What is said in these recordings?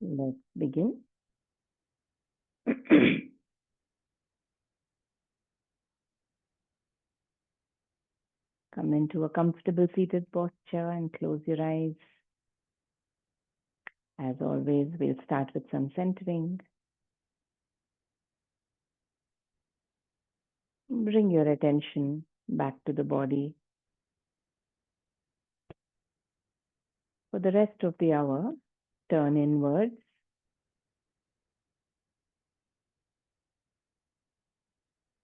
Let's begin. Come into a comfortable seated posture and close your eyes. As always, we'll start with some centering. Bring your attention back to the body. For the rest of the hour, turn inwards.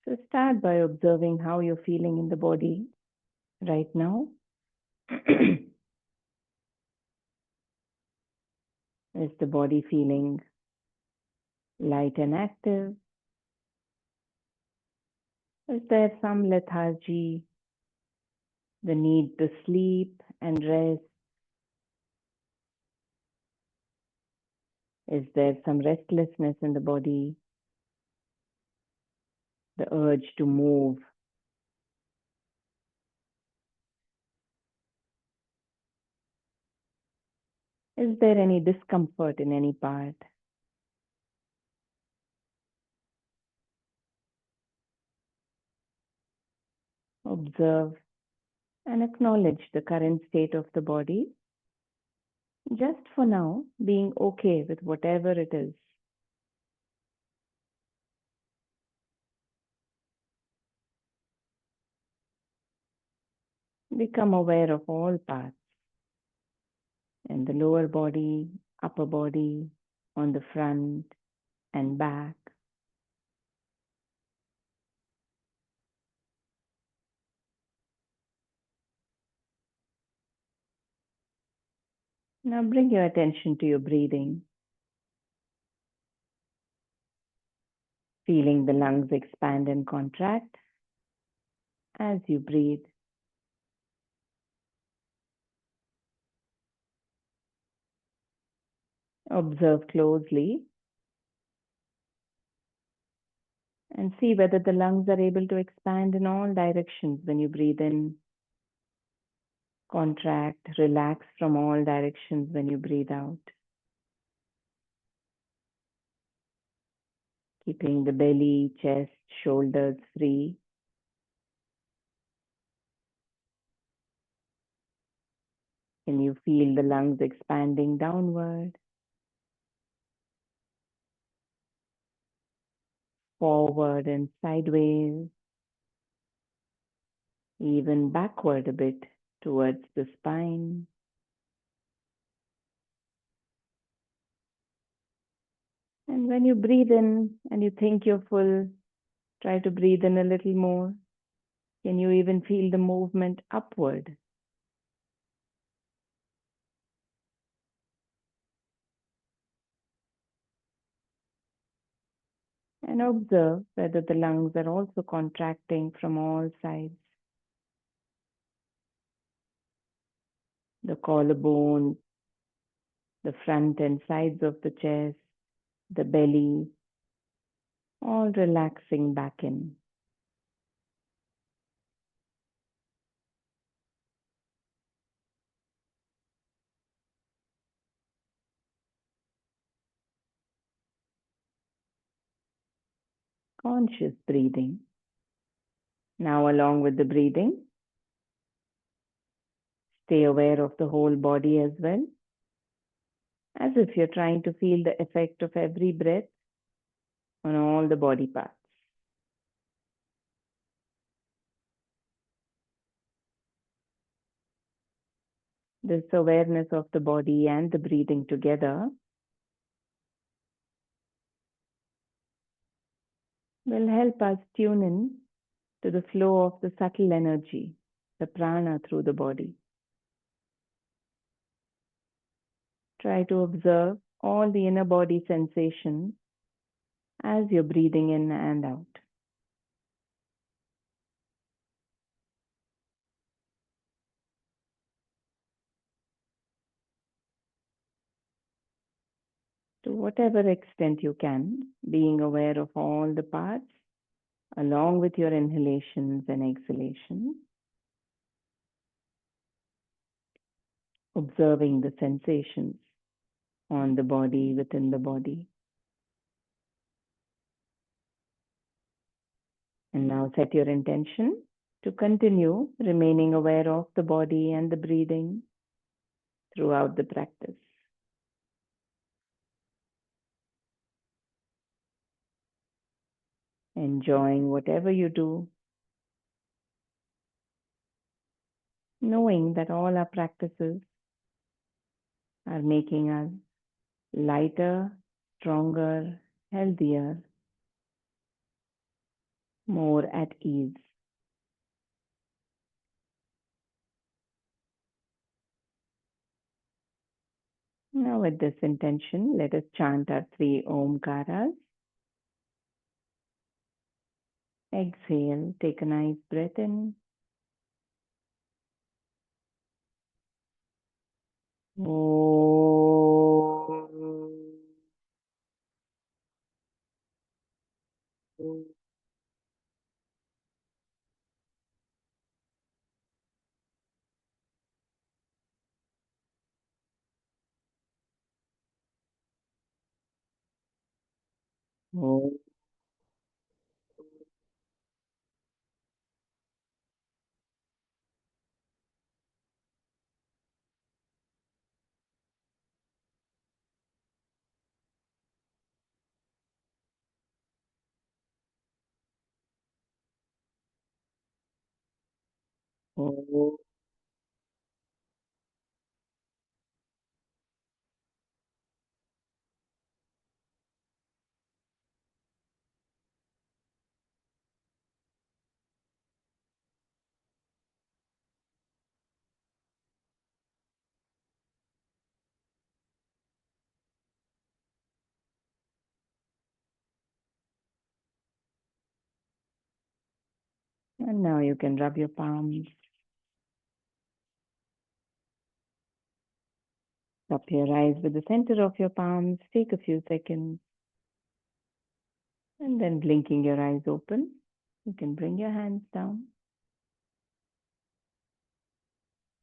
So start by observing how you're feeling in the body right now. Is the body feeling light and active? Is there some lethargy, the need to sleep and rest? Is there some restlessness in the body? The urge to move? Is there any discomfort in any part? Observe and acknowledge the current state of the body. Just for now, being okay with whatever it is. Become aware of all parts in the lower body, upper body, on the front and back. Now bring your attention to your breathing. Feeling the lungs expand and contract as you breathe. Observe closely and see whether the lungs are able to expand in all directions when you breathe in. Contract, relax from all directions when you breathe out. Keeping the belly, chest, shoulders free. Can you feel the lungs expanding downward, forward and sideways, even backward a bit towards the spine? And when you breathe in and you think you're full, try to breathe in a little more. Can you even feel the movement upward? And observe whether the lungs are also contracting from all sides. The collarbone, the front and sides of the chest, the belly, all relaxing back in. Conscious breathing. Now, along with the breathing, stay aware of the whole body as well, as if you're trying to feel the effect of every breath on all the body parts. This awareness of the body and the breathing together will help us tune in to the flow of the subtle energy, the prana through the body. Try to observe all the inner body sensations as you're breathing in and out. To whatever extent you can, being aware of all the parts along with your inhalations and exhalations. observing the sensations on the body, within the body. And now set your intention to continue remaining aware of the body and the breathing throughout the practice. Enjoying whatever you do, knowing that all our practices are making us lighter, stronger, healthier, more at ease. Now, with this intention, let us chant our 3 Omkaras. Exhale, take a nice breath in. And now you can rub your palms. Cup your eyes with the center of your palms. Take a few seconds. And then blinking your eyes open, you can bring your hands down.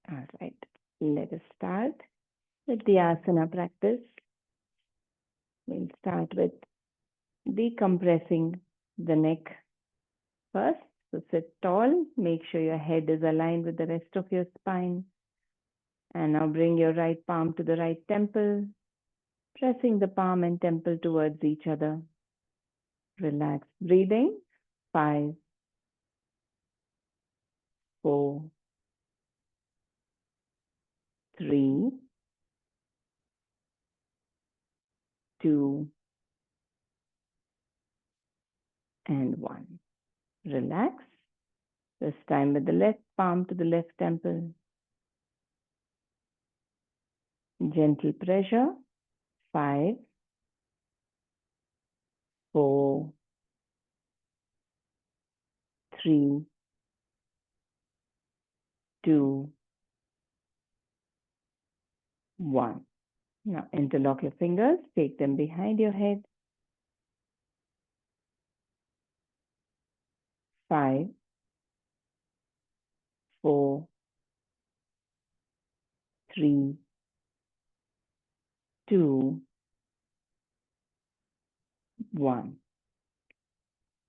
All right. Let us start with the asana practice. We'll start with decompressing the neck first. So sit tall. Make sure your head is aligned with the rest of your spine. And now bring your right palm to the right temple, pressing the palm and temple towards each other. Relax. Breathing. 5, 4, 3, 2, and 1. Relax. This time with the left palm to the left temple. Gentle pressure. 5, 4, 3, 2, 1. Now interlock your fingers. Take them behind your head. 5, 4, 3, 2, 1.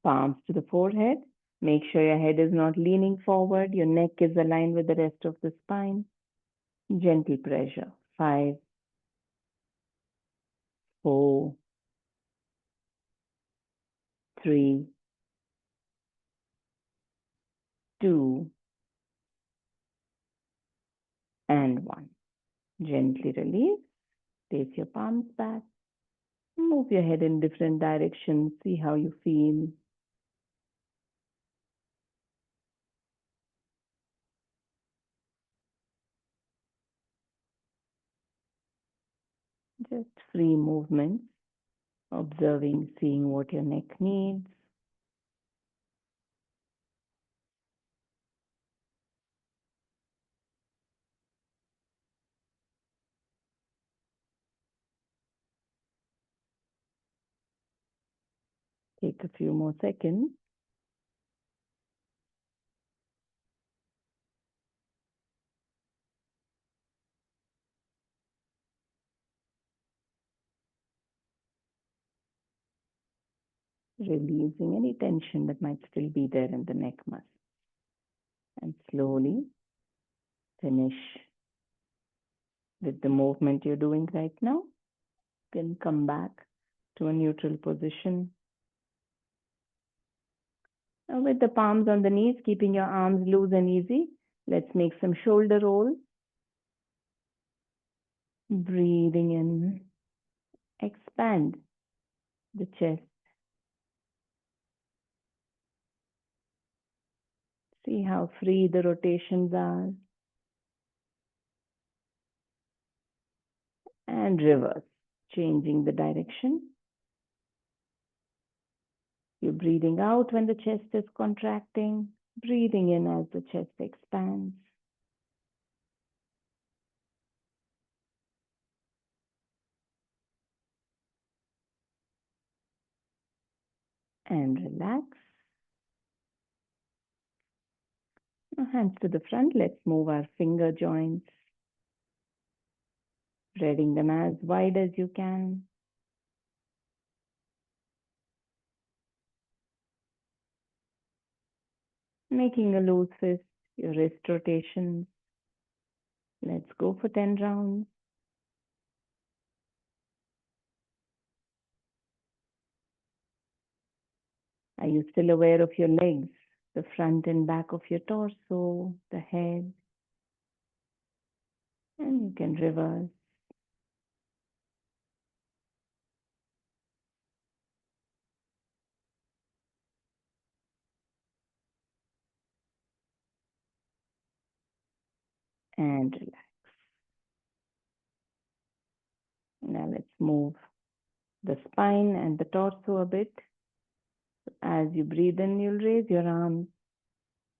Palms to the forehead. Make sure your head is not leaning forward. Your neck is aligned with the rest of the spine. Gentle pressure. 5, 4, 3, 2, and 1. Gently release. Place your palms back. Move your head in different directions. See how you feel. Just free movements. Observing, seeing what your neck needs. Take a few more seconds. releasing any tension that might still be there in the neck muscle. And slowly finish with the movement you're doing right now. You can come back to a neutral position. Now with the palms on the knees, keeping your arms loose and easy, let's make some shoulder rolls. Breathing in, expand the chest. See how free the rotations are. And reverse, changing the direction. You're breathing out when the chest is contracting, breathing in as the chest expands. And relax. Now hands to the front. Let's move our finger joints, spreading them as wide as you can. Making a loose fist, your wrist rotations. Let's go for 10 rounds. Are you still aware of your legs, the front and back of your torso, the head? And you can reverse. And relax. Now let's move the spine and the torso a bit. As you breathe in, you'll raise your arms,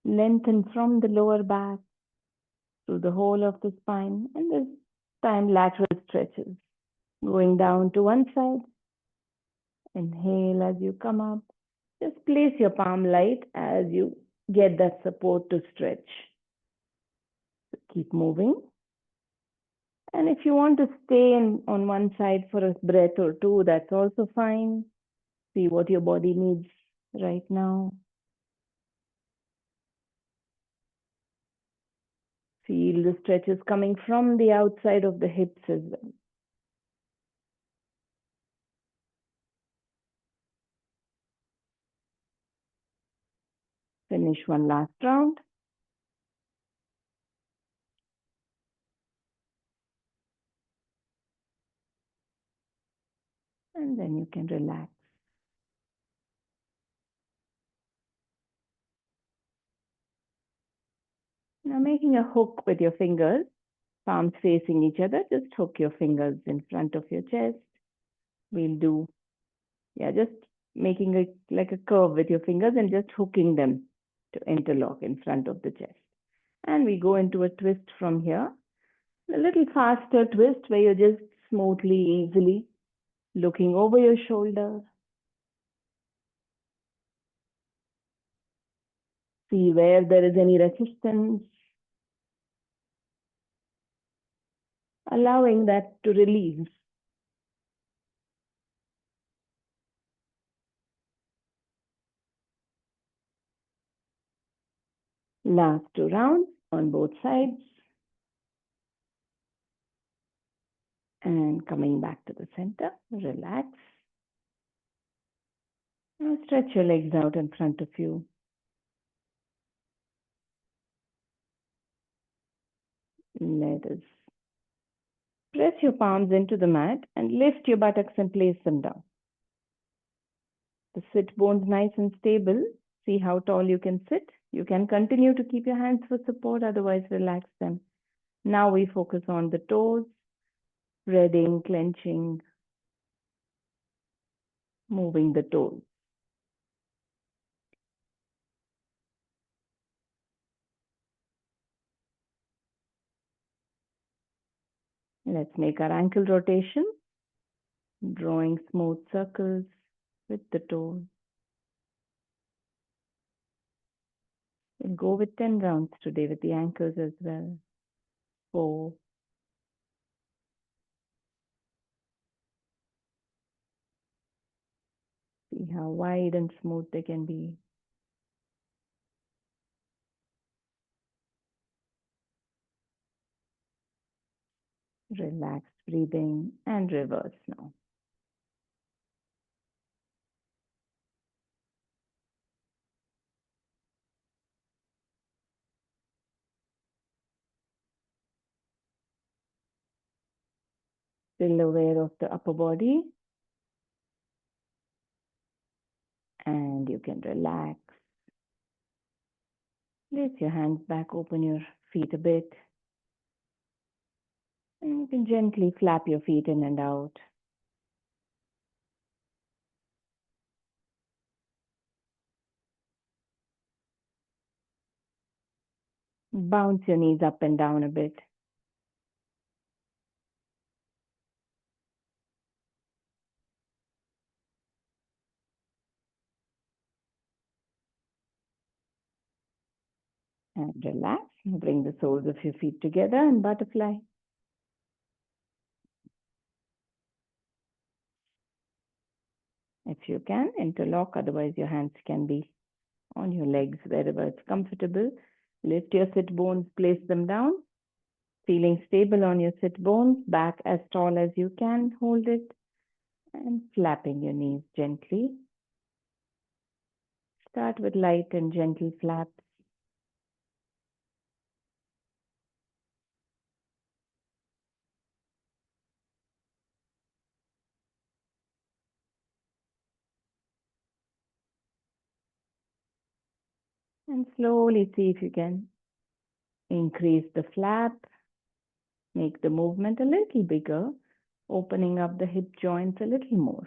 lengthen from the lower back through the whole of the spine, and this time lateral stretches. Going down to one side. Inhale as you come up. Just place your palm light as you get that support to stretch. So keep moving. And if you want to stay on one side for a breath or two, that's also fine. See what your body needs right now. Feel the stretches coming from the outside of the hips as well. Finish one last round. And then you can relax. Now making a hook with your fingers, palms facing each other, just hook your fingers in front of your chest. We'll do, just making it like a curve with your fingers and just hooking them to interlock in front of the chest. And we go into a twist from here, a little faster twist where you're just smoothly, easily looking over your shoulder. See where there is any resistance. Allowing that to release. Last 2 rounds on both sides. And coming back to the center, relax. Now stretch your legs out in front of you. Let us press your palms into the mat and lift your buttocks and place them down. The sit bone's nice and stable. See how tall you can sit. You can continue to keep your hands for support, otherwise relax them. Now we focus on the toes, spreading, clenching, moving the toes. Let's make our ankle rotation, drawing smooth circles with the toes. We'll go with 10 rounds today with the ankles as well. 4, 3, See how wide and smooth they can be. Relaxed breathing and reverse now. Still aware of the upper body. And you can relax. Place your hands back, open your feet a bit. And you can gently flap your feet in and out. Bounce your knees up and down a bit. And relax. Bring the soles of your feet together and butterfly. If you can, interlock. Otherwise, your hands can be on your legs wherever it's comfortable. Lift your sit bones, place them down. Feeling stable on your sit bones, back as tall as you can, hold it. And flapping your knees gently. Start with light and gentle flaps. And slowly see if you can increase the flap, make the movement a little bigger, opening up the hip joints a little more.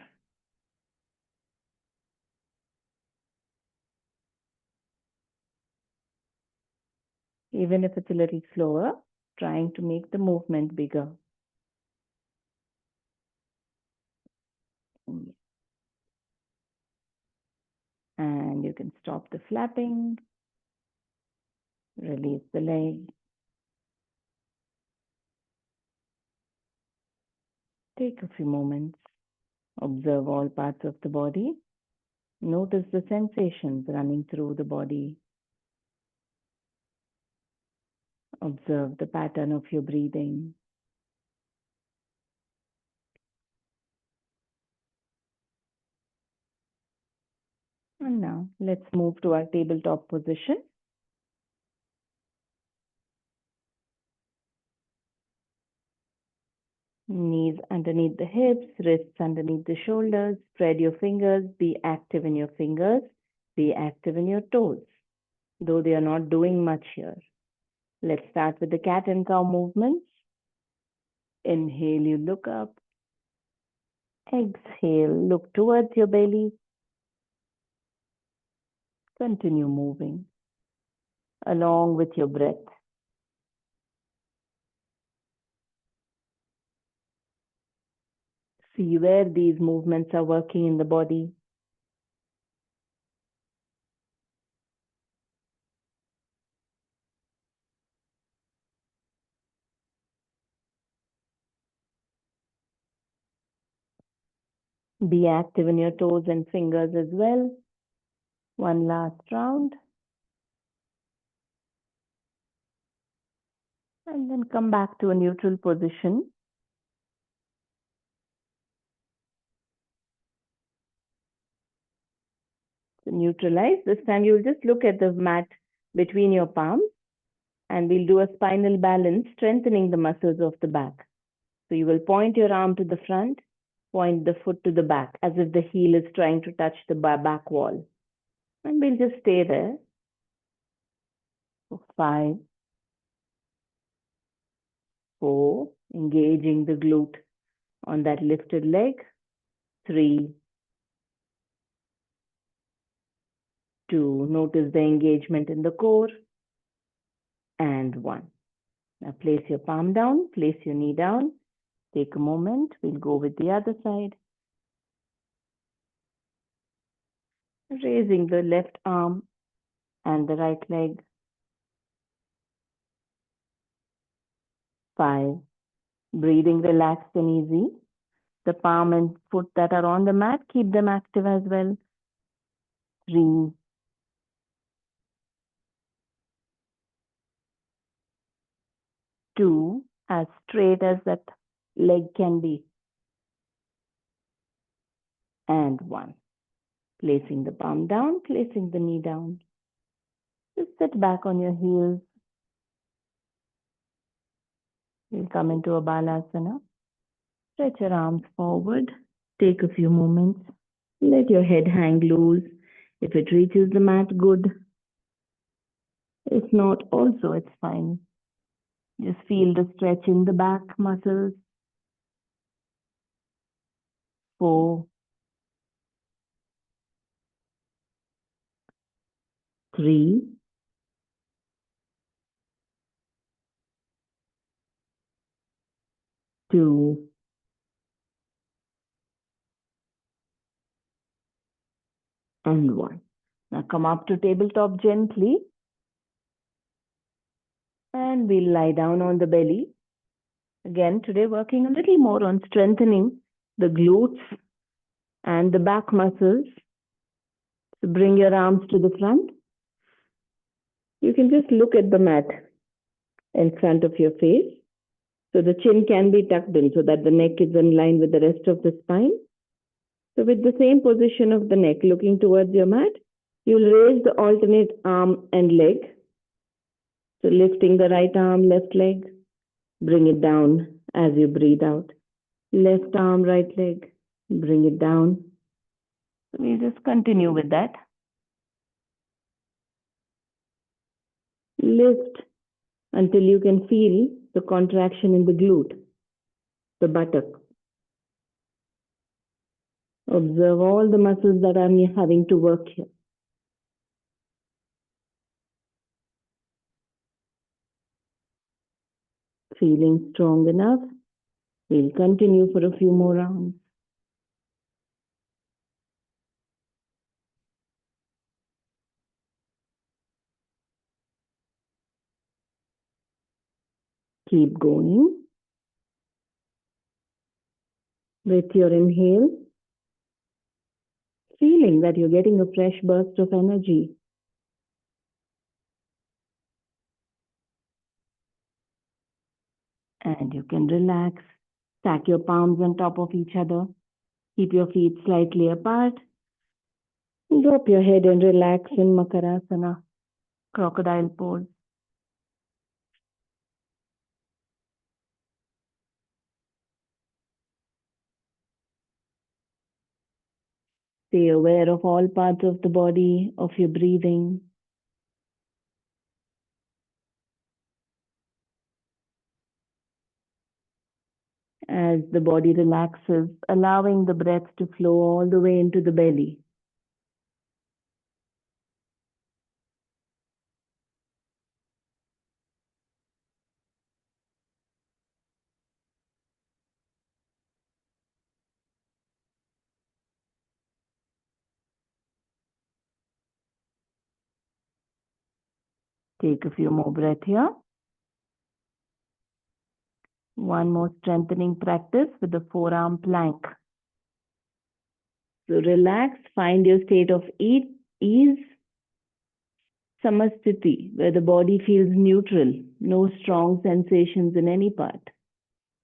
Even if it's a little slower, trying to make the movement bigger. And you can stop the flapping, release the leg. Take a few moments, observe all parts of the body. Notice the sensations running through the body. Observe the pattern of your breathing. And now let's move to our tabletop position. Knees underneath the hips, wrists underneath the shoulders. Spread your fingers. Be active in your fingers. Be active in your toes, though they are not doing much here. Let's start with the cat and cow movements. Inhale, you look up. Exhale, look towards your belly. Continue moving along with your breath. See where these movements are working in the body. Be active in your toes and fingers as well. One last round. And then come back to a neutral position. To neutralize, this time you'll just look at the mat between your palms and we'll do a spinal balance, strengthening the muscles of the back. So you will point your arm to the front, point the foot to the back, as if the heel is trying to touch the back wall. And we'll just stay there for 5, 4, engaging the glute on that lifted leg. 3, 2, notice the engagement in the core. And 1. Now place your palm down, place your knee down. Take a moment, we'll go with the other side. Raising the left arm and the right leg. 5. Breathing relaxed and easy. The palm and foot that are on the mat, keep them active as well. 3, 2, as straight as that leg can be, and 1. Placing the palm down, placing the knee down. Just sit back on your heels. You'll come into a balasana. Stretch your arms forward. Take a few moments. Let your head hang loose. If it reaches the mat, good. If not, also it's fine. Just feel the stretch in the back muscles. 4, 3, 2, and 1. Now come up to tabletop gently. And we'll lie down on the belly. Again, today working a little more on strengthening the glutes and the back muscles. So bring your arms to the front. You can just look at the mat in front of your face. So the chin can be tucked in so that the neck is in line with the rest of the spine. So with the same position of the neck looking towards your mat, you'll raise the alternate arm and leg. So lifting the right arm, left leg, bring it down as you breathe out. Left arm, right leg, bring it down. So we'll just continue with that. Lift until you can feel the contraction in the glute, the buttock. Observe all the muscles that are having to work here. Feeling strong enough, we'll continue for a few more rounds. Keep going. With your inhale, feeling that you're getting a fresh burst of energy. And you can relax. Stack your palms on top of each other. Keep your feet slightly apart. Drop your head and relax in Makarasana, crocodile pose. Stay aware of all parts of the body, of your breathing. As the body relaxes, allowing the breath to flow all the way into the belly. Take a few more breaths here. One more strengthening practice with the forearm plank. So relax, find your state of ease, samastiti, where the body feels neutral, no strong sensations in any part.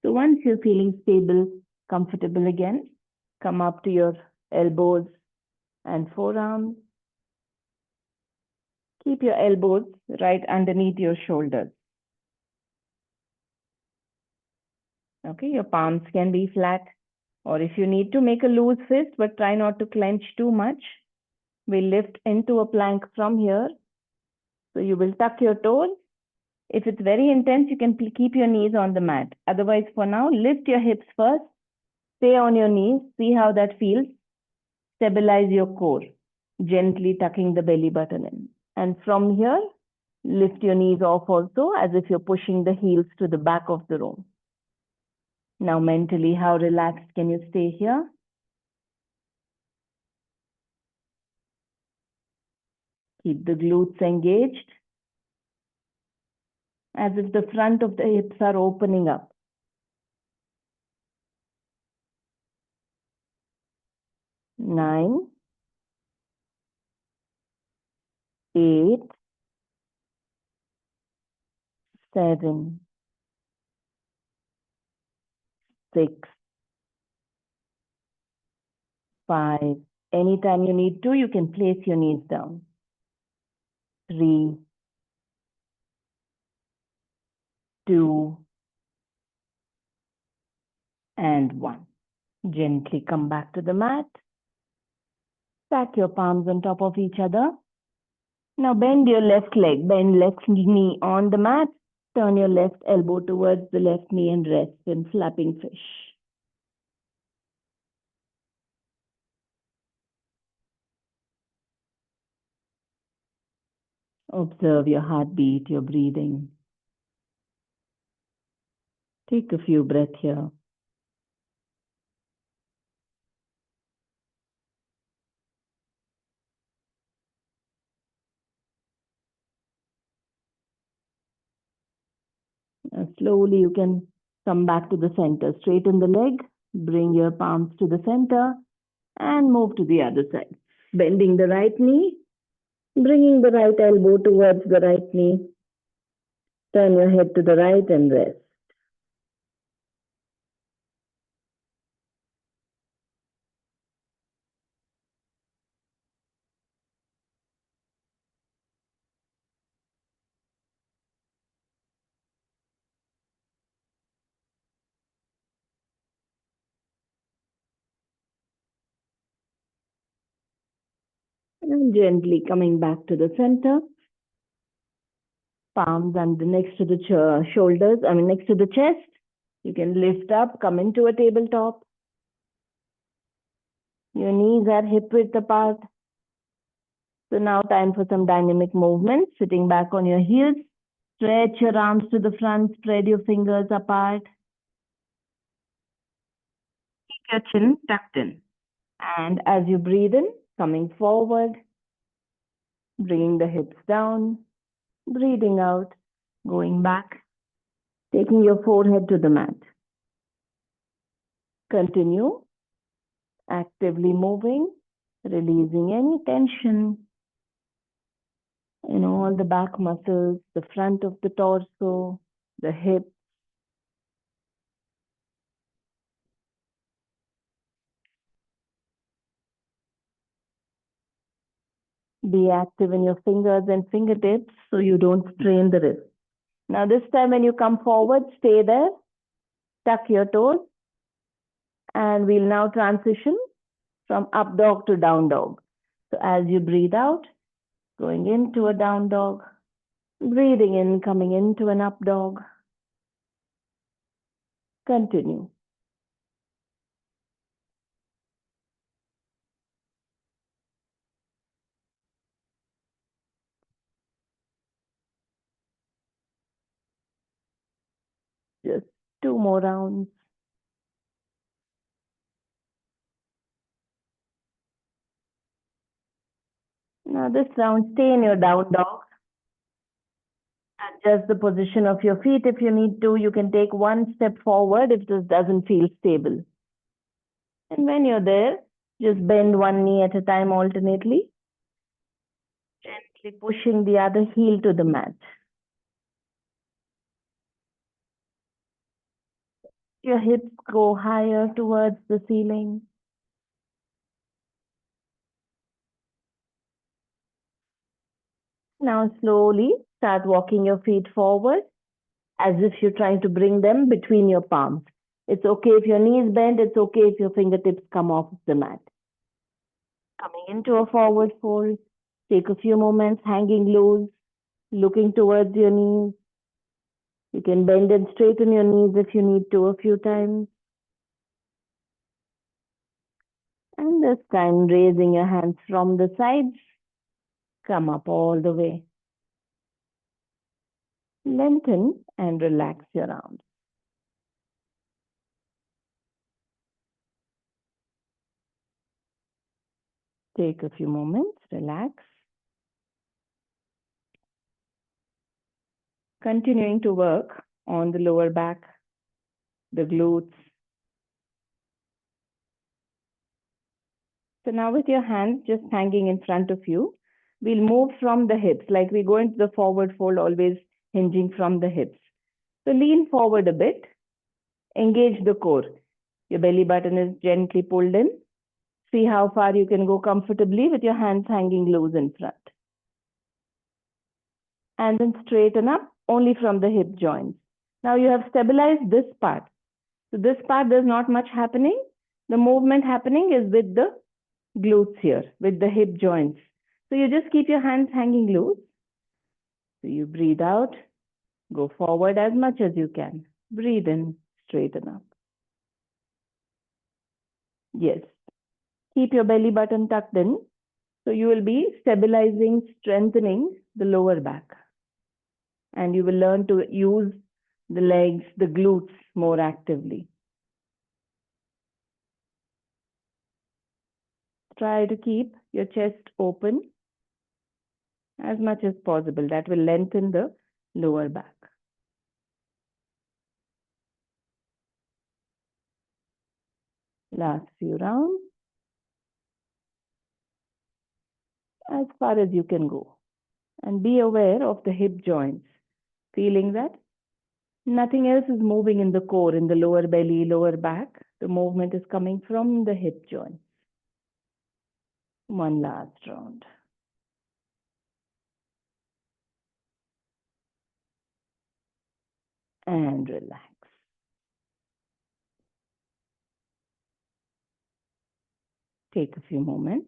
So once you're feeling stable, comfortable again, come up to your elbows and forearms. Keep your elbows right underneath your shoulders. Okay, your palms can be flat, or if you need to make a loose fist, but try not to clench too much. We'll lift into a plank from here. So you will tuck your toes. If it's very intense, you can keep your knees on the mat. Otherwise, for now, lift your hips first. Stay on your knees. See how that feels. Stabilize your core, gently tucking the belly button in. And from here, lift your knees off also, as if you're pushing the heels to the back of the room. Now mentally, how relaxed can you stay here? Keep the glutes engaged, as if the front of the hips are opening up. 9, 8, 7, 6, 5. Anytime you need to, you can place your knees down. 3, 2, and 1. Gently come back to the mat. Stack your palms on top of each other. Now bend your left leg, bend left knee on the mat. Turn your left elbow towards the left knee and rest in flapping fish. Observe your heartbeat, your breathing. Take a few breaths here. Slowly you can come back to the center. Straighten the leg, bring your palms to the center and move to the other side. Bending the right knee, bringing the right elbow towards the right knee. Turn your head to the right and rest. And gently coming back to the center. Palms and next to the shoulders, next to the chest. You can lift up, come into a tabletop. Your knees are hip width apart. So now time for some dynamic movement. Sitting back on your heels. Stretch your arms to the front, spread your fingers apart. Keep your chin tucked in. And as you breathe in, coming forward, bringing the hips down, breathing out, going back, taking your forehead to the mat. Continue actively moving, releasing any tension in all the back muscles, the front of the torso, the hips. Be active in your fingers and fingertips so you don't strain the wrist. Now this time when you come forward, stay there, tuck your toes, and we'll now transition from up dog to down dog. So as you breathe out, going into a down dog, breathing in, coming into an up dog. Continue. Just 2 more rounds. Now this round, stay in your down dog. Adjust the position of your feet if you need to. You can take one step forward if this doesn't feel stable. And when you're there, just bend one knee at a time alternately, gently pushing the other heel to the mat. Your hips go higher towards the ceiling. Now slowly start walking your feet forward as if you're trying to bring them between your palms. It's okay if your knees bend. It's okay if your fingertips come off the mat. Coming into a forward fold. Take a few moments hanging loose, looking towards your knees. You can bend and straighten your knees if you need to a few times. And this time, raising your hands from the sides, come up all the way. Lengthen and relax your arms. Take a few moments, relax. Continuing to work on the lower back, the glutes. So now with your hands just hanging in front of you, we'll move from the hips, like we go into the forward fold, always hinging from the hips. So lean forward a bit, engage the core. Your belly button is gently pulled in. See how far you can go comfortably with your hands hanging loose in front. And then straighten up only from the hip joints. Now you have stabilized this part. So this part, there's not much happening. The movement happening is with the glutes here, with the hip joints. So you just keep your hands hanging loose. So you breathe out, go forward as much as you can. Breathe in, straighten up. Yes. Keep your belly button tucked in. So you will be stabilizing, strengthening the lower back. And you will learn to use the legs, the glutes more actively. Try to keep your chest open as much as possible. That will lengthen the lower back. Last few rounds. As far as you can go. And be aware of the hip joints. Feeling that nothing else is moving in the core, in the lower belly, lower back. The movement is coming from the hip joints. One last round. And relax. Take a few moments.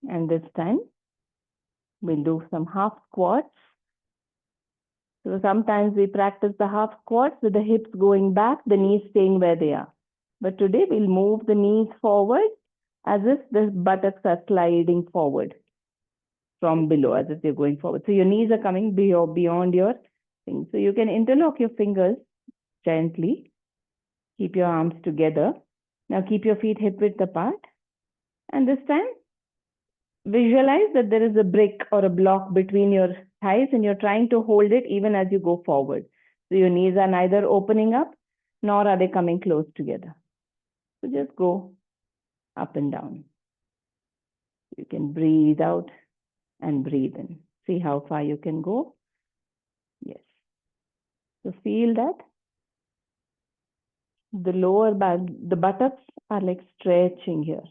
And this time, we'll do some half squats. So sometimes we practice the half squats with the hips going back, the knees staying where they are. But today we'll move the knees forward as if the buttocks are sliding forward from below, as if they're going forward. So your knees are coming beyond your thing. So you can interlock your fingers gently. Keep your arms together. Now keep your feet hip width apart. And this time, visualize that there is a brick or a block between your thighs and you're trying to hold it even as you go forward. So your knees are neither opening up nor are they coming close together. So just go up and down. You can breathe out and breathe in. See how far you can go. Yes. So feel that the lower back, the buttocks are like stretching here.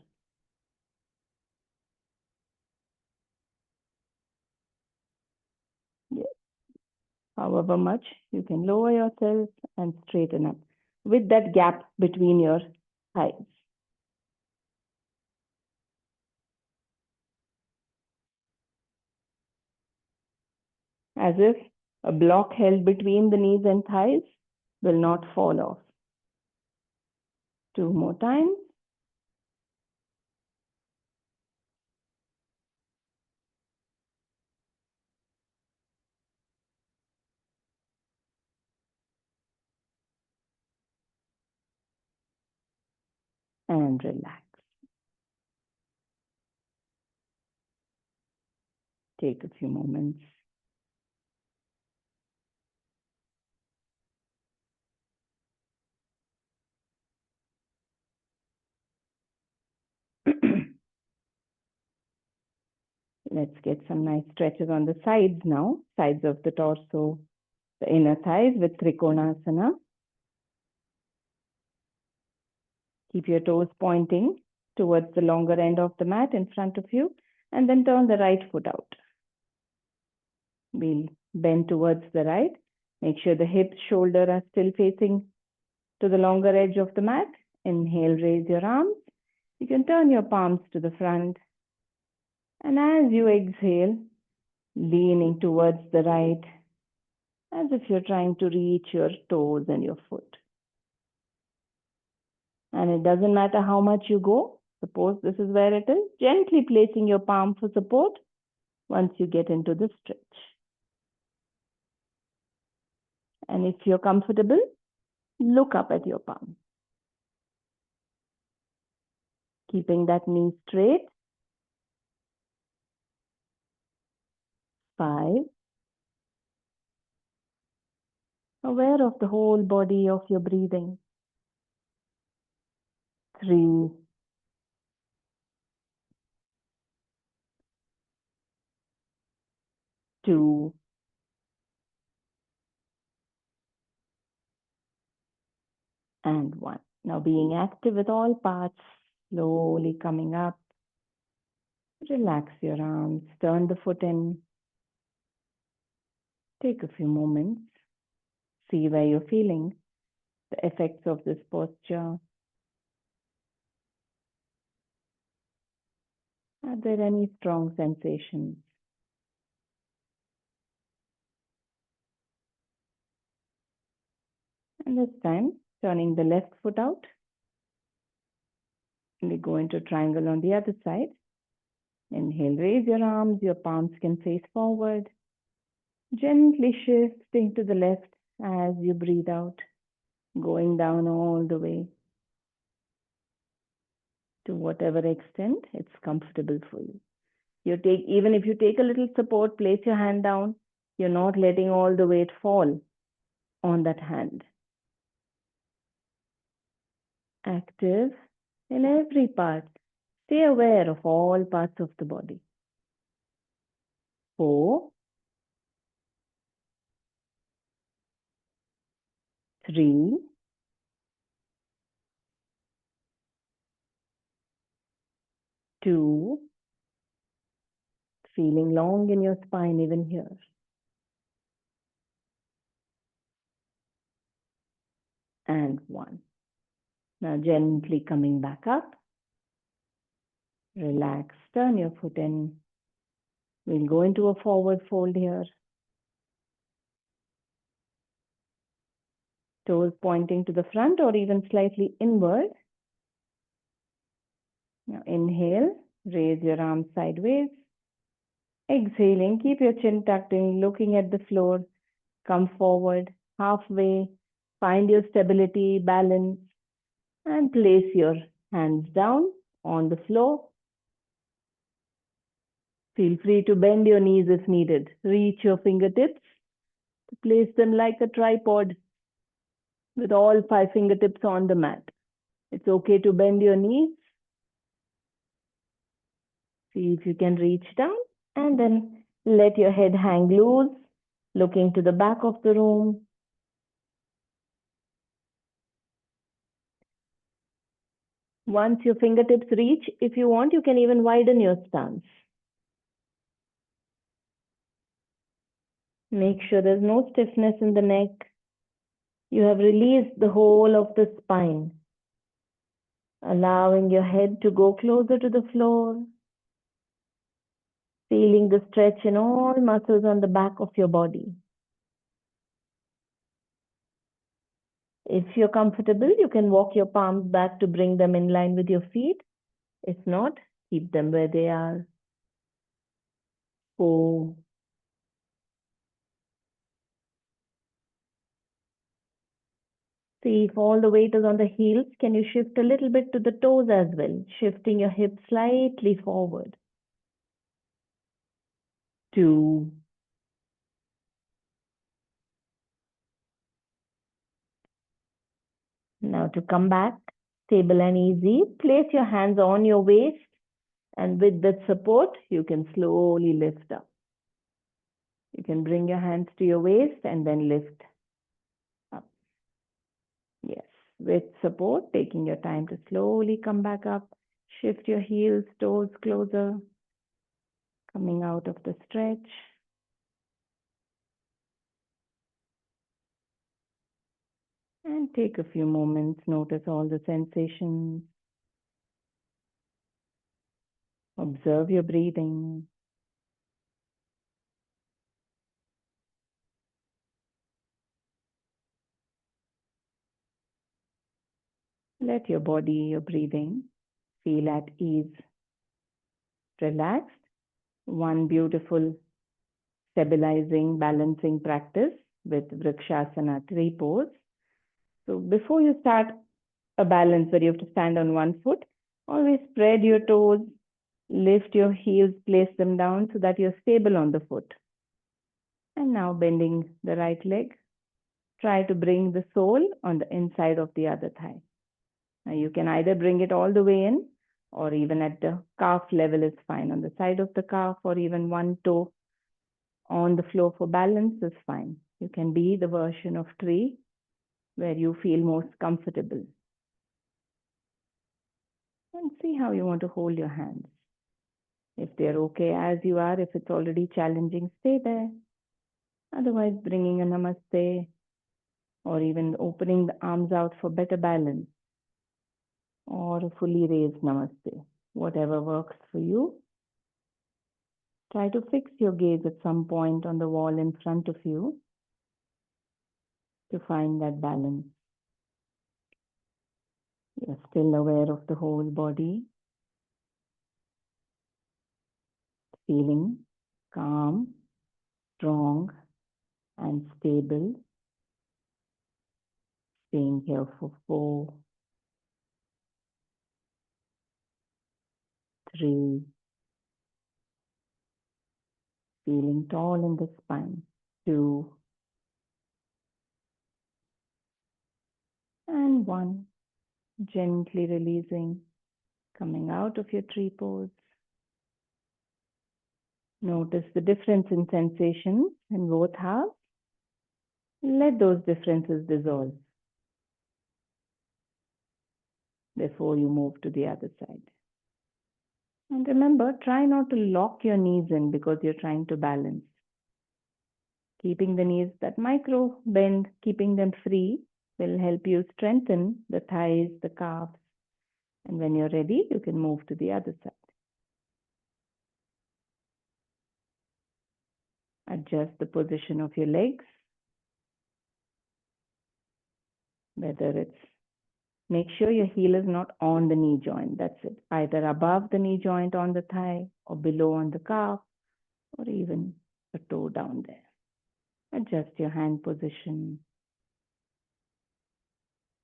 Yes. However much you can lower yourself and straighten up with that gap between your thighs. As if a block held between the knees and thighs will not fall off. 2 more times. And relax. Take a few moments. Let's get some nice stretches on the sides now. Sides of the torso, the inner thighs with Trikonasana. Keep your toes pointing towards the longer end of the mat in front of you, and then turn the right foot out. We'll bend towards the right. Make sure the hips, shoulder are still facing to the longer edge of the mat. Inhale, raise your arms. You can turn your palms to the front. And as you exhale, leaning towards the right, as if you're trying to reach your toes and your foot. And it doesn't matter how much you go. Suppose this is where it is. Gently placing your palm for support once you get into the stretch. And if you're comfortable, look up at your palm. Keeping that knee straight. 5, aware of the whole body of your breathing. 3, 2, and 1. Now being active with all parts, slowly coming up. Relax your arms, turn the foot in. Take a few moments. See where you're feeling the effects of this posture. Are there any strong sensations? And this time, turning the left foot out. And we go into triangle on the other side. Inhale, raise your arms, your palms can face forward. Gently shifting to the left as you breathe out, going down all the way to whatever extent it's comfortable for you. Even if you take a little support, place your hand down, you're not letting all the weight fall on that hand. Active in every part. Stay aware of all parts of the body. 4, 3, 2, feeling long in your spine even here. And 1. Now gently coming back up. Relax, turn your foot in. We'll go into a forward fold here. Toes pointing to the front or even slightly inward. Now inhale, raise your arms sideways. Exhaling, keep your chin tucked in, looking at the floor. Come forward, halfway, find your stability, balance, and place your hands down on the floor. Feel free to bend your knees if needed. Reach your fingertips to place them like a tripod with all 5 fingertips on the mat. It's okay to bend your knees. See if you can reach down and then let your head hang loose, looking to the back of the room. Once your fingertips reach, if you want, you can even widen your stance. Make sure there's no stiffness in the neck. You have released the whole of the spine, allowing your head to go closer to the floor, feeling the stretch in all muscles on the back of your body. If you're comfortable, you can walk your palms back to bring them in line with your feet. If not, keep them where they are. 4, 3, if all the weight is on the heels, can you shift a little bit to the toes as well, shifting your hips slightly forward. 2, 'Now to come back, stable and easy, place your hands on your waist, and with that support, you can slowly lift up. You can bring your hands to your waist and then lift up. Yes, with support, taking your time to slowly come back up. Shift your heels, toes closer, coming out of the stretch. And take a few moments, notice all the sensations. Observe your breathing. Let your body, your breathing, feel at ease. Relaxed. One beautiful stabilizing, balancing practice with Vrikshasana 3 pose. So before you start a balance where you have to stand on one foot, always spread your toes, lift your heels, place them down so that you're stable on the foot. And now bending the right leg, try to bring the sole on the inside of the other thigh. Now you can either bring it all the way in, or even at the calf level is fine. On the side of the calf, or even one toe on the floor for balance is fine. You can be the version of tree where you feel most comfortable. And see how you want to hold your hands. If they're okay as you are, if it's already challenging, stay there. Otherwise, bringing a namaste or even opening the arms out for better balance, or a fully raised namaste, whatever works for you. Try to fix your gaze at some point on the wall in front of you to find that balance. You're still aware of the whole body, feeling calm, strong, and stable. Staying here for 4, 3, feeling tall in the spine, 2, and 1. Gently releasing, coming out of your tree pose. Notice the difference in sensations in both halves. Let those differences dissolve before you move to the other side. And remember, try not to lock your knees in because you're trying to balance. Keeping the knees, that micro bend, keeping them free will help you strengthen the thighs, the calves. And when you're ready, you can move to the other side. Adjust the position of your legs. Whether it's, make sure your heel is not on the knee joint. That's it. Either above the knee joint on the thigh, or below on the calf, or even a toe down there. Adjust your hand position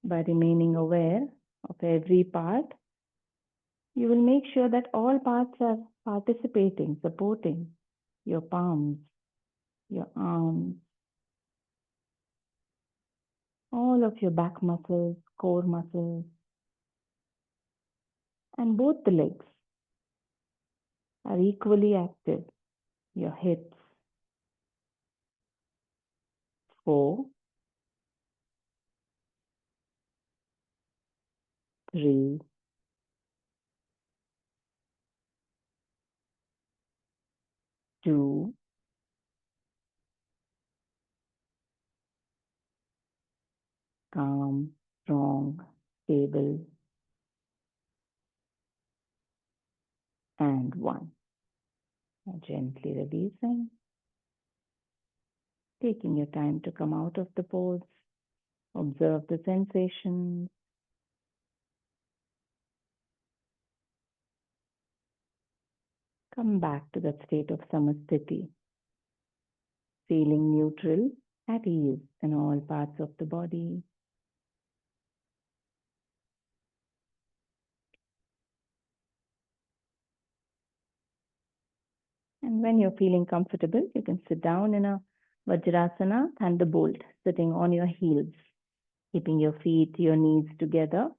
by remaining aware of every part. You will make sure that all parts are participating, supporting your palms, your arms, all of your back muscles, core muscles, and both the legs are equally active. Your hips. 4, 3, 2, calm, strong, stable, and 1. Now gently releasing, taking your time to come out of the pose. Observe the sensations. Come back to that state of samastiti, feeling neutral, at ease in all parts of the body. And when you're feeling comfortable, you can sit down in a Vajrasana, thunderbolt, sitting on your heels, keeping your feet, your knees together,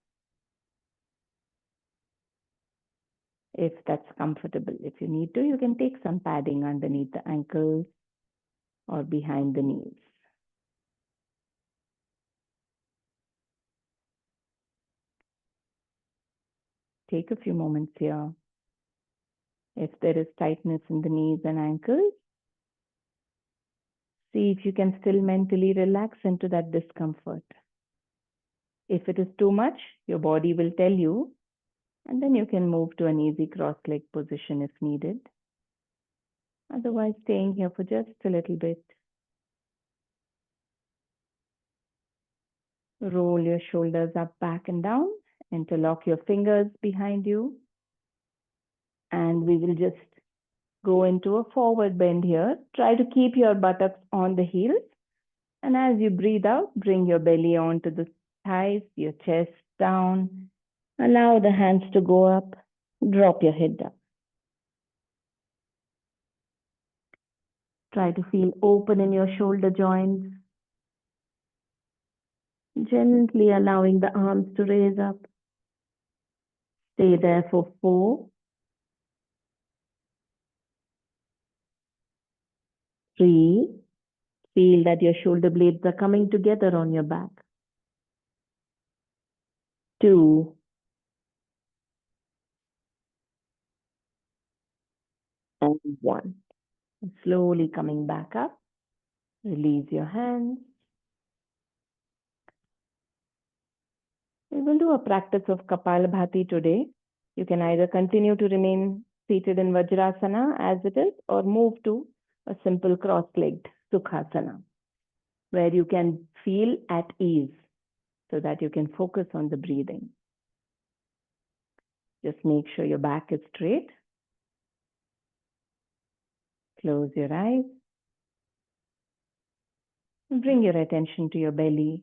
if that's comfortable. If you need to, you can take some padding underneath the ankles or behind the knees. Take a few moments here. If there is tightness in the knees and ankles, see if you can still mentally relax into that discomfort. If it is too much, your body will tell you, and then you can move to an easy cross-leg position if needed. Otherwise, staying here for just a little bit. Roll your shoulders up, back, and down. Interlock your fingers behind you. And we will just go into a forward bend here. Try to keep your buttocks on the heels. And as you breathe out, bring your belly onto the thighs, your chest down. Allow the hands to go up. Drop your head down. Try to feel open in your shoulder joints. Gently allowing the arms to raise up. Stay there for 4, 3. Feel that your shoulder blades are coming together on your back. 2. And 1. Slowly coming back up. Release your hands. We will do a practice of Kapalbhati today. You can either continue to remain seated in Vajrasana as it is or move to a simple cross-legged Sukhasana where you can feel at ease so that you can focus on the breathing. Just make sure your back is straight. Close your eyes. Bring your attention to your belly.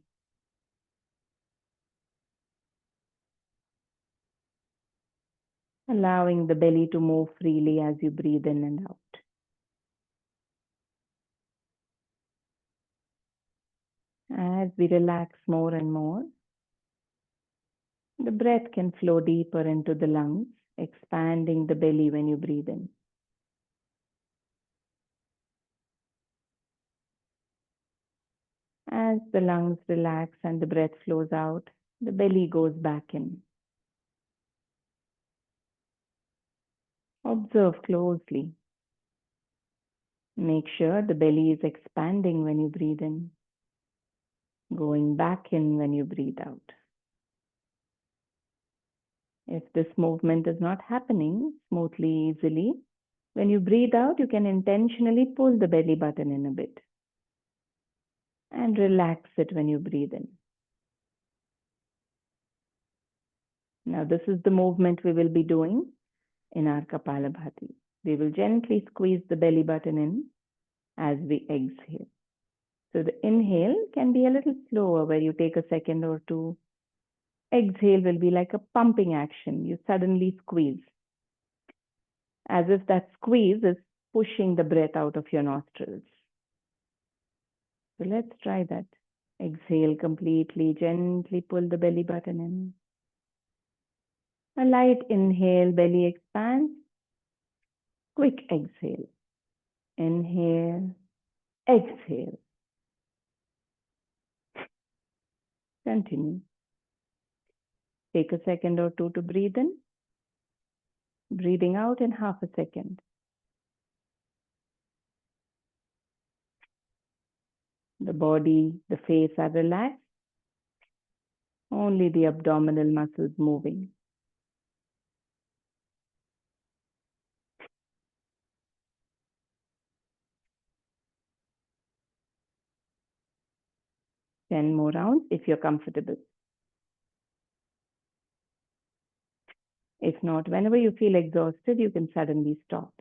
Allowing the belly to move freely as you breathe in and out. As we relax more and more, the breath can flow deeper into the lungs, expanding the belly when you breathe in. As the lungs relax and the breath flows out, the belly goes back in. Observe closely. Make sure the belly is expanding when you breathe in, going back in when you breathe out. If this movement is not happening smoothly, easily, when you breathe out, you can intentionally pull the belly button in a bit and relax it when you breathe in. Now, this is the movement we will be doing in our Kapalabhati. We will gently squeeze the belly button in as we exhale. So the inhale can be a little slower where you take a second or two. Exhale will be like a pumping action. You suddenly squeeze, as if that squeeze is pushing the breath out of your nostrils. So let's try that. Exhale completely, gently pull the belly button in. A light inhale, belly expands. Quick exhale. Inhale, exhale. Continue. Take a second or two to breathe in. Breathing out in half a second. The body, the face are relaxed. Only the abdominal muscles moving. Ten more rounds if you're comfortable. If not, whenever you feel exhausted, you can suddenly stop.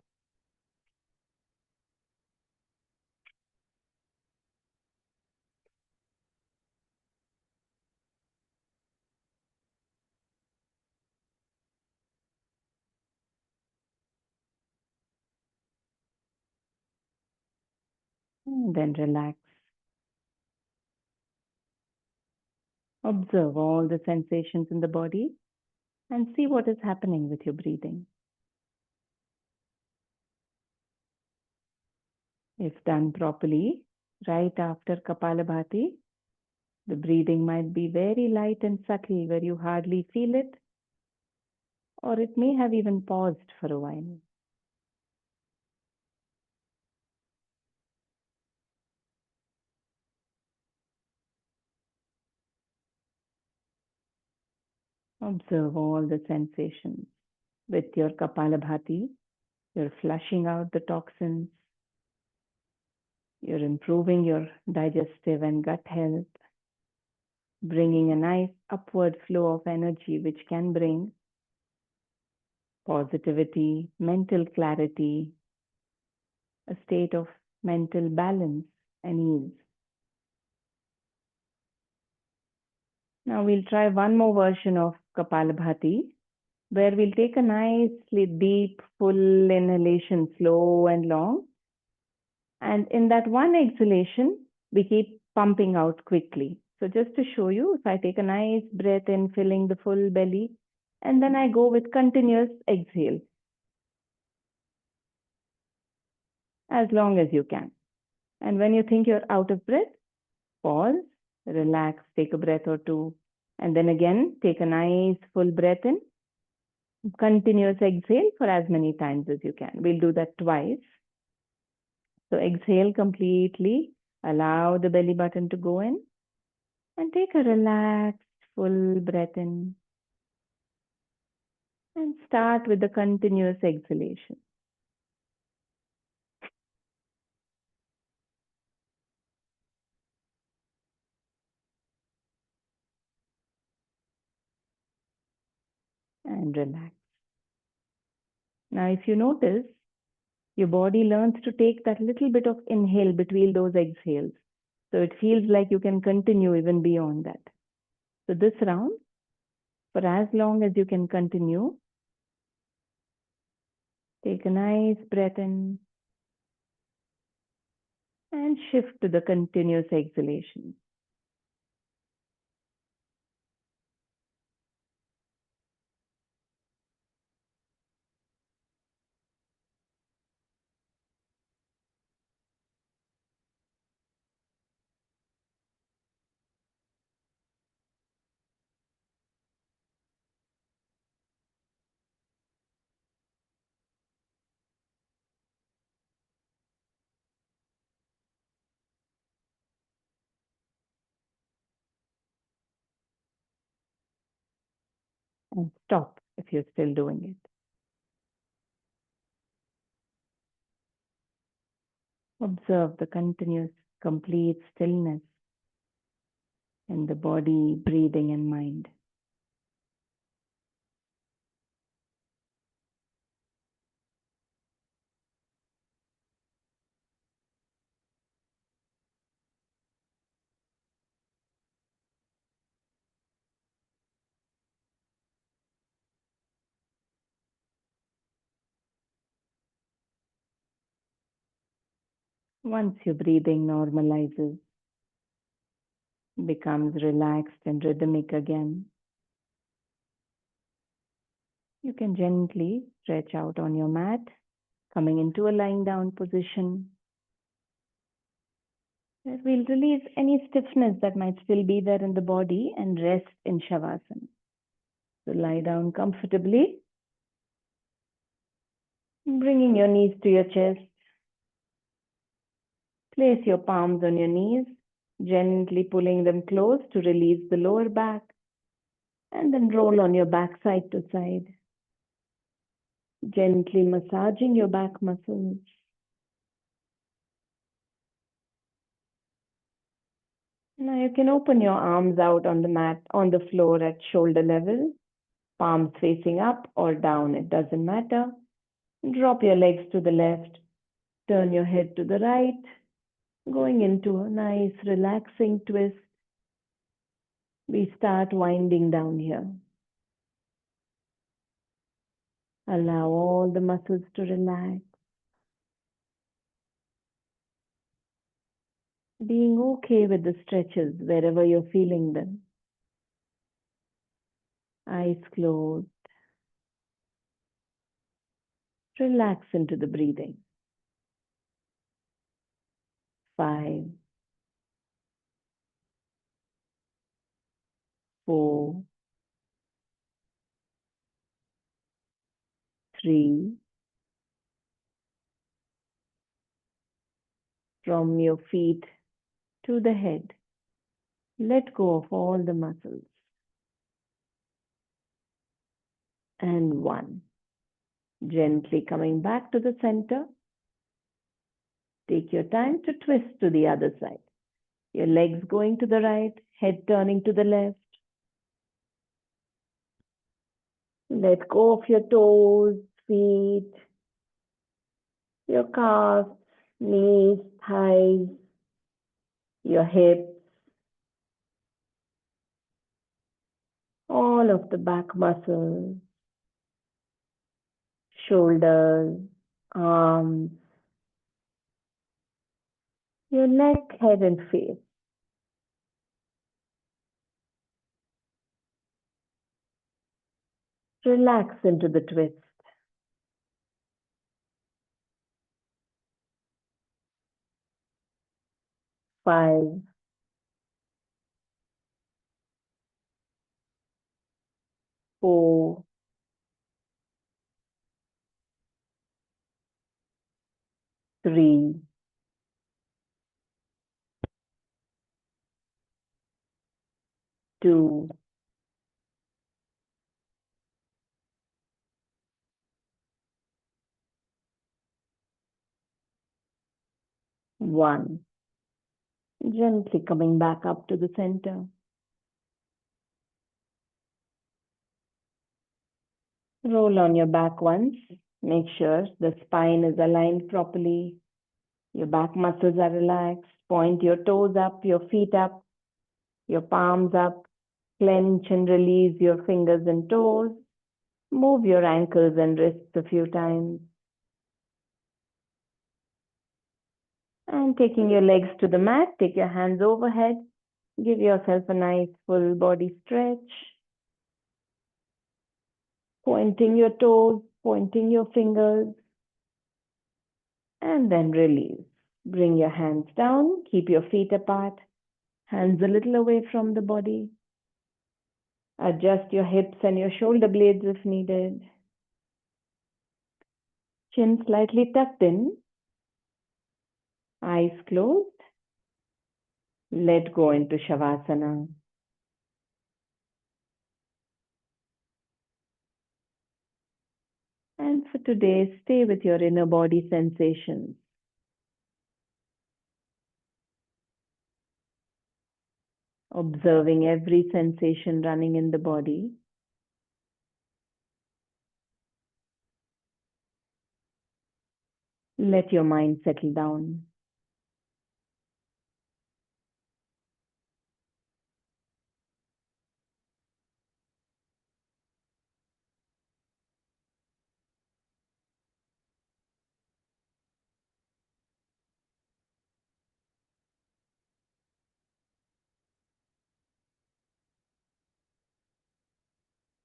And then relax. Observe all the sensations in the body and see what is happening with your breathing. If done properly, right after Kapalabhati, the breathing might be very light and subtle where you hardly feel it, or it may have even paused for a while. Observe all the sensations. With your Kapalabhati, you're flushing out the toxins, you're improving your digestive and gut health, bringing a nice upward flow of energy which can bring positivity, mental clarity, a state of mental balance and ease. Now we'll try one more version of Kapalbhati, where we'll take a nicely deep, full inhalation, slow and long. And in that one exhalation, we keep pumping out quickly. So just to show you, if I take a nice breath in, filling the full belly, and then I go with continuous exhale as long as you can. And when you think you're out of breath, pause, relax, take a breath or two, and then again take a nice full breath in, continuous exhale for as many times as you can. We'll do that twice. So exhale completely, allow the belly button to go in, and take a relaxed full breath in, and start with the continuous exhalation. And relax. Now, if you notice, your body learns to take that little bit of inhale between those exhales. So it feels like you can continue even beyond that. So this round, for as long as you can continue, take a nice breath in and shift to the continuous exhalation. And stop if you're still doing it. Observe the continuous, complete stillness in the body, breathing, and mind. Once your breathing normalizes, becomes relaxed and rhythmic again, you can gently stretch out on your mat, coming into a lying down position. We'll release any stiffness that might still be there in the body and rest in Shavasana. So lie down comfortably, bringing your knees to your chest. Place your palms on your knees, gently pulling them close to release the lower back, and then roll on your back side to side, gently massaging your back muscles. Now you can open your arms out on the mat, on the floor at shoulder level, palms facing up or down, it doesn't matter. Drop your legs to the left, turn your head to the right, going into a nice relaxing twist. We start winding down here. Allow all the muscles to relax. Being okay with the stretches wherever you're feeling them. Eyes closed. Relax into the breathing. 5, 4, 3. From your feet to the head. Let go of all the muscles. And 1. Gently coming back to the center. Take your time to twist to the other side. Your legs going to the right, head turning to the left. Let go of your toes, feet, your calves, knees, thighs, your hips, all of the back muscles, shoulders, arms, your neck, head, and face. Relax into the twist. 5, 4, 3, 2, 1. Gently coming back up to the center. Roll on your back once. Make sure the spine is aligned properly. Your back muscles are relaxed. Point your toes up, your feet up, your palms up. Clench and release your fingers and toes. Move your ankles and wrists a few times. And taking your legs to the mat, take your hands overhead. Give yourself a nice full body stretch. Pointing your toes, pointing your fingers. And then release. Bring your hands down, keep your feet apart, hands a little away from the body. Adjust your hips and your shoulder blades if needed. Chin slightly tucked in, eyes closed. Let go into Shavasana. And for today, stay with your inner body sensations. Observing every sensation running in the body. Let your mind settle down.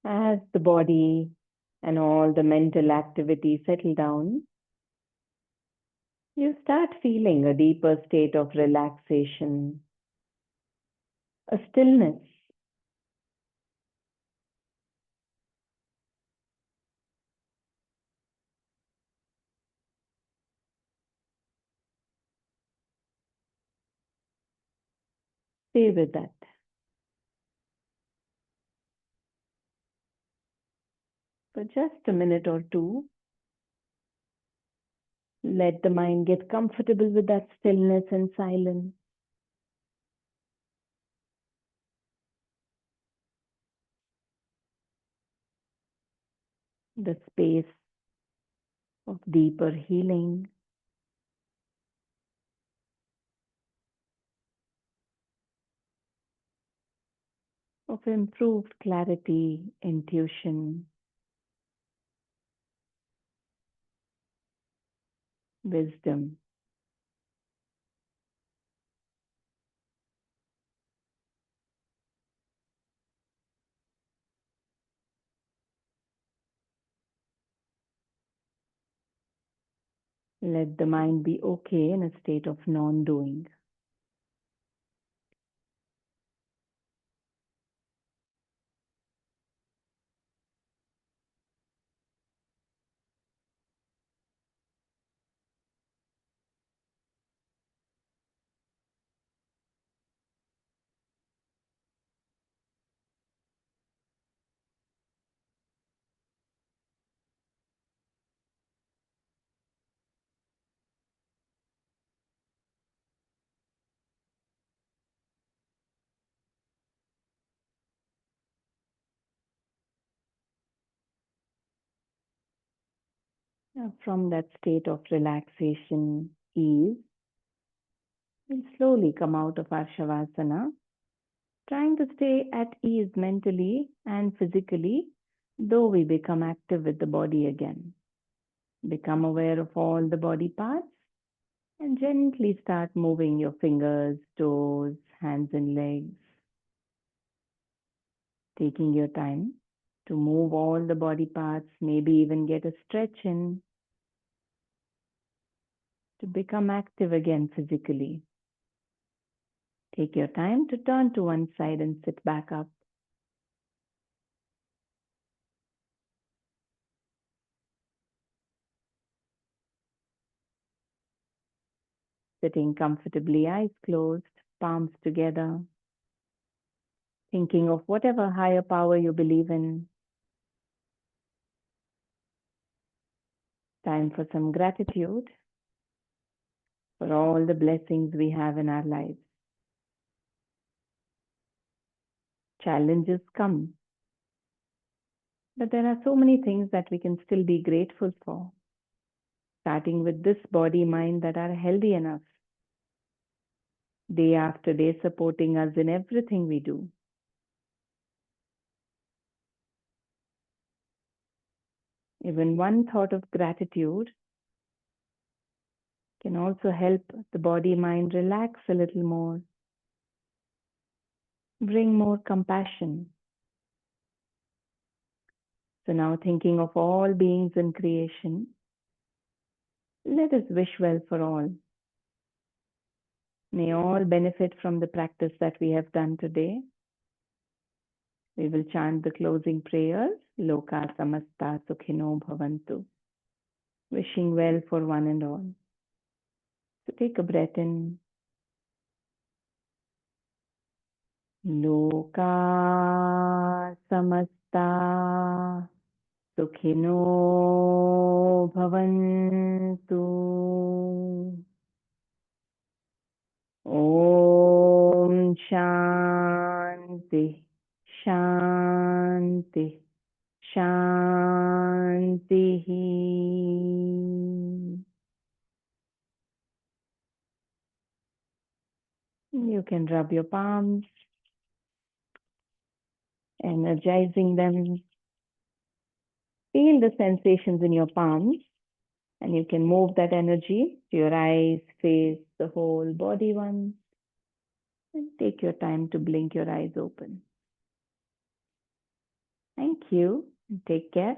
As the body and all the mental activity settle down, you start feeling a deeper state of relaxation, a stillness. Stay with that. For just a minute or two, let the mind get comfortable with that stillness and silence. The space of deeper healing, of improved clarity, intuition, wisdom. Let the mind be okay in a state of non-doing. Now, from that state of relaxation, ease, we'll slowly come out of our Shavasana, trying to stay at ease mentally and physically, though we become active with the body again. Become aware of all the body parts and gently start moving your fingers, toes, hands and legs, taking your time to move all the body parts, maybe even get a stretch in, to become active again physically. Take your time to turn to one side and sit back up. Sitting comfortably, eyes closed, palms together, thinking of whatever higher power you believe in. Time for some gratitude for all the blessings we have in our lives. Challenges come, but there are so many things that we can still be grateful for, starting with this body, mind that are healthy enough, day after day supporting us in everything we do. Even one thought of gratitude can also help the body mind relax a little more, bring more compassion. So now, thinking of all beings in creation, let us wish well for all. May all benefit from the practice that we have done today. We will chant the closing prayers, Loka Samasta Sukhino Bhavantu, wishing well for one and all. So take a breath in. Loka Samasta Sukhino Bhavantu. Om Shanti Shanti Shanti. You can rub your palms, energizing them. Feel the sensations in your palms, and you can move that energy to your eyes, face, the whole body once, and take your time to blink your eyes open. Thank you, and take care.